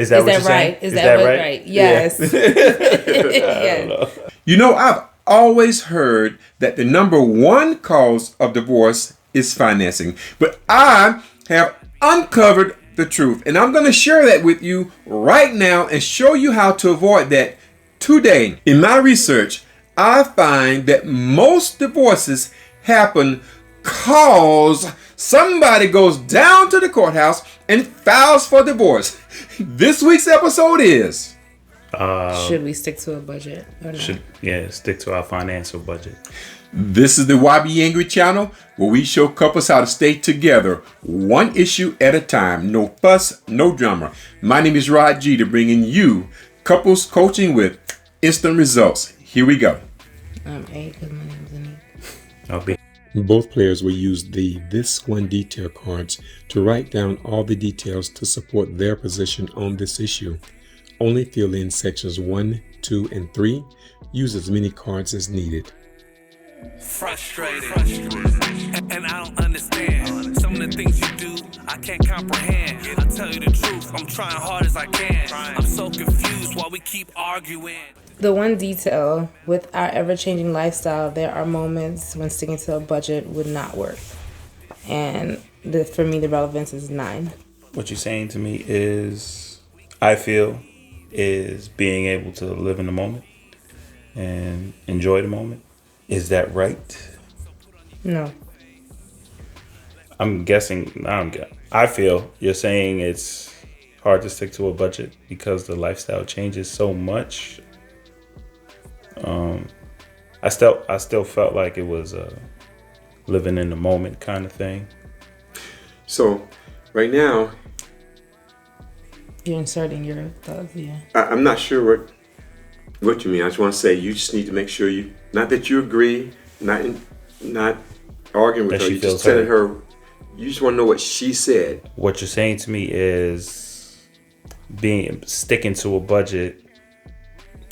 Is that what you're right? saying? Is that right? Yes. I don't know. You know, I've always heard that the number one cause of divorce is financing. But I have uncovered the truth. And I'm going to share that with you right now and show you how to avoid that today. In my research, I find that most divorces happen cause somebody goes down to the courthouse and files for divorce. This week's episode is... should we stick to a budget or not? Stick to our financial budget. This is the YBAngry channel where we show couples how to stay together one issue at a time. No fuss, no drama. My name is Rod G to bringing you couples coaching with instant results. Here we go. I'm A because my name's Annie. I'll be. Both players will use the This One detail cards to write down all the details to support their position on this issue. Only fill in sections 1, 2, and 3. Use as many cards as needed. Frustrated. And I don't understand some of the things you do. I can't comprehend. I tell you the truth, I'm trying hard as I can. I'm so confused why we keep arguing. The one detail, with our ever-changing lifestyle, there are moments when sticking to a budget would not work. And for me, the relevance is 9. What you're saying to me is, I feel, is being able to live in the moment and enjoy the moment. Is that right? No. I'm guessing. I feel you're saying it's hard to stick to a budget because the lifestyle changes so much. I still felt like it was a living in the moment kind of thing. So, right now, You're inserting your thoughts, yeah. I'm not sure what you mean. I just want to say you just need to make sure you, not that you agree, not arguing with That her. she You feels just telling heard. her. You just want to know what she said. What you're saying to me is sticking to a budget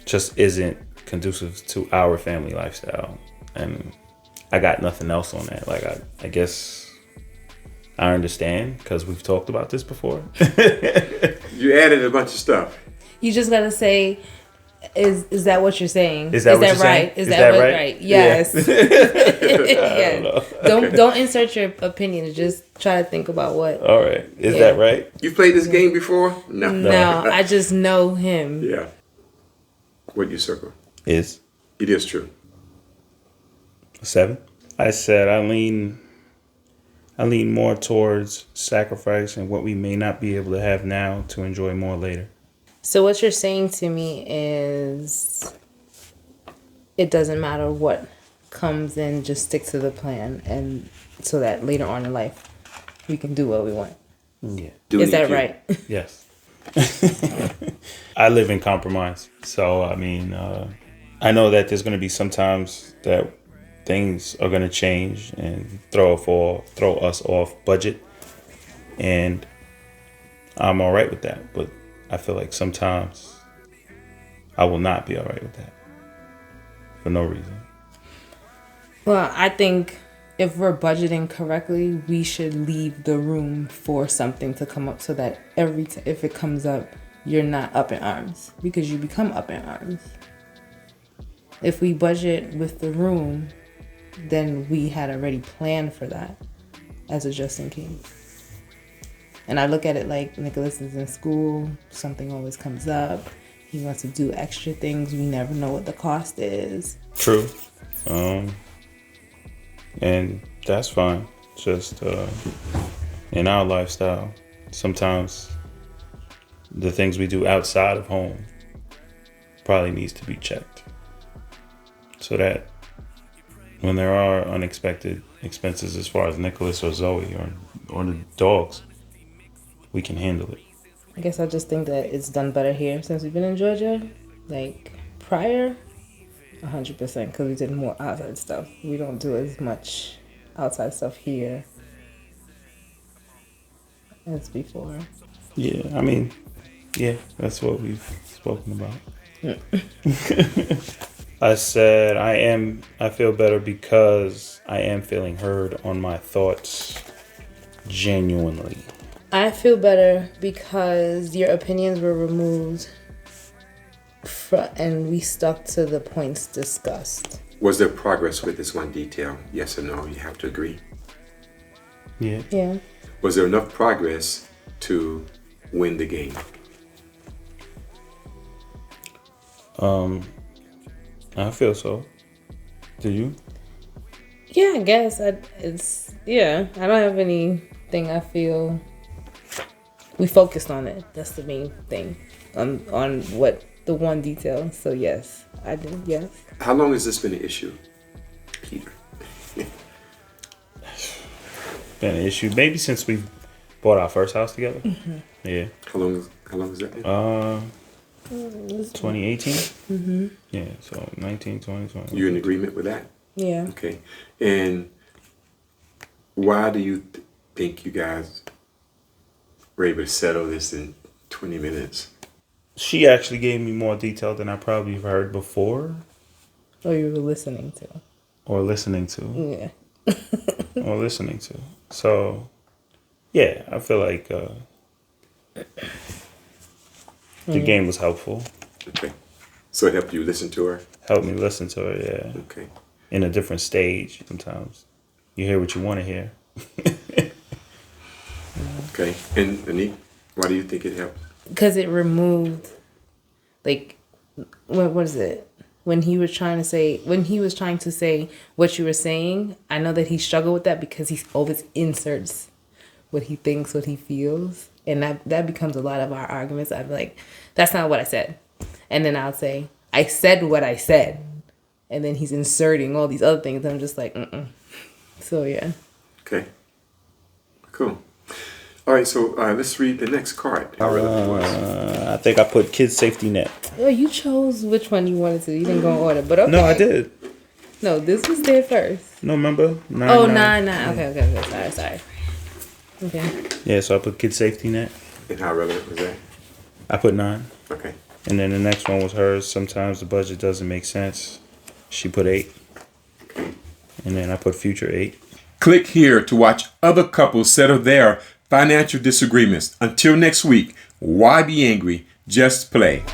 just isn't conducive to our family lifestyle, and I got nothing else on that. Like I guess I understand because we've talked about this before. You added a bunch of stuff. You just gotta say, is that what you're saying? Is that what you're right? saying? Is that right? Yes. Yeah. Don't insert your opinion. Just try to think about what. All right. Is that right? You played this game before? No. No, I just know him. Yeah. What you circle? It is true. 7. I said I lean more towards sacrifice and what we may not be able to have now to enjoy more later. So what you're saying to me is it doesn't matter what comes in, just stick to the plan, and so that later on in life we can do what we want. Yeah. Is that right? Yes. I live in compromise. So, I mean, I know that there's going to be sometimes that things are going to change and throw us off budget. And I'm all right with that. But I feel like sometimes I will not be all right with that for no reason. Well, I think if we're budgeting correctly, we should leave the room for something to come up so that if it comes up, you're not up in arms, because you become up in arms. If we budget with the room, then we had already planned for that as a just in case. And I look at it like Nicholas is in school, something always comes up. He wants to do extra things. We never know what the cost is. True. And that's fine. Just in our lifestyle, sometimes the things we do outside of home probably needs to be checked, so that when there are unexpected expenses as far as Nicholas or Zoe or the dogs, we can handle it. I guess I just think that it's done better here since we've been in Georgia. Like prior, 100%, because we did more outside stuff. We don't do as much outside stuff here as before. Yeah, I mean, yeah, that's what we've spoken about. I said I feel better because I am feeling heard on my thoughts genuinely. I feel better because your opinions were removed and we stuck to the points discussed. Was there progress with this one detail? Yes or no? You have to agree. Yeah. Yeah. Was there enough progress to win the game? I feel so. Do you? Yeah, I guess I don't have anything I feel. We focused on it. That's the main thing. On what the one detail. So yes, I did. Yes. How long has this been an issue, Peter? Been an issue maybe since we bought our first house together. Mm-hmm. Yeah. How long has that been? 2018. Mm-hmm. Yeah. So 19, 20, 20. You in agreement with that? Yeah. Okay. And why do you think you guys were able to settle this in 20 minutes? She actually gave me more detail than I probably have heard before. Or you were listening to. Or listening to. Yeah. Or listening to. So, yeah, I feel like the game was helpful. Okay. So it helped you listen to her? Helped me listen to her, yeah. Okay. In a different stage sometimes. You hear what you want to hear. Okay. And Anik, why do you think it helped? Because it removed, like, what is it? When he was trying to say what you were saying, I know that he struggled with that because he always inserts what he thinks, what he feels. And that becomes a lot of our arguments. I'm like, that's not what I said. And then I'll say, I said what I said. And then he's inserting all these other things. And I'm just like, So, yeah. Okay. Cool. All right, so let's read the next card. I think I put kids safety net. Oh, you chose which one you wanted to. You didn't go in order, but okay. No, I did. No, this was there first. No, remember? 9, Oh, 9. 9. Okay. Sorry. Okay. Yeah, so I put kids safety net. And how relevant was that? I put 9. Okay. And then the next one was hers. Sometimes the budget doesn't make sense. She put 8. And then I put future 8. Click here to watch other couples settle their financial disagreements. Until next week, why be angry? Just play.